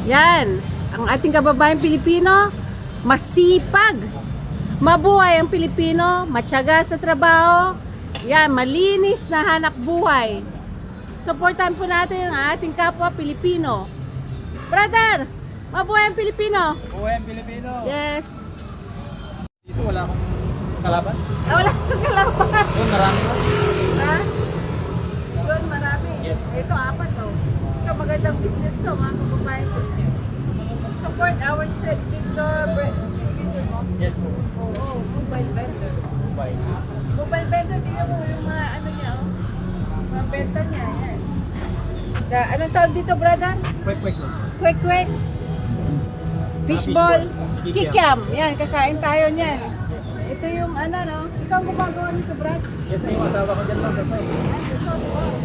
Yan. Ang ating kababayang Pilipino, masipag. Mabuhay ang Pilipino, matyaga sa trabaho. Yan, malinis na hanap buhay. Suportahan po natin ang ating kapwa Pilipino. Brother, mabuhay ang Pilipino. Mabuhay ang Pilipino. Yes. Dito wala akong kalaban. Wala kang kalaban. Doon marami ko. Ha? Doon marami. Yes. Ito, 4 to. Ito, magandang business to, mga kababayan ko. Support our street vendor, street vendor mo. Yes po. Oo, mobile vendor. Mobile. Mobile vendor, tingnan mo yung mga ano niya, oh. Mga benta niya, yan. Anong tawag dito, brother? Quick lang. Kwek-kwek. Fishball. Kikiam. Kikiam. Yan, kakain tayo niyan. Ito yung ano, no? Ikaw ang gumagawa nito, Brad? Yes, ay yung asawa ko dyan lang sa side. Ay, sa sauce, oh.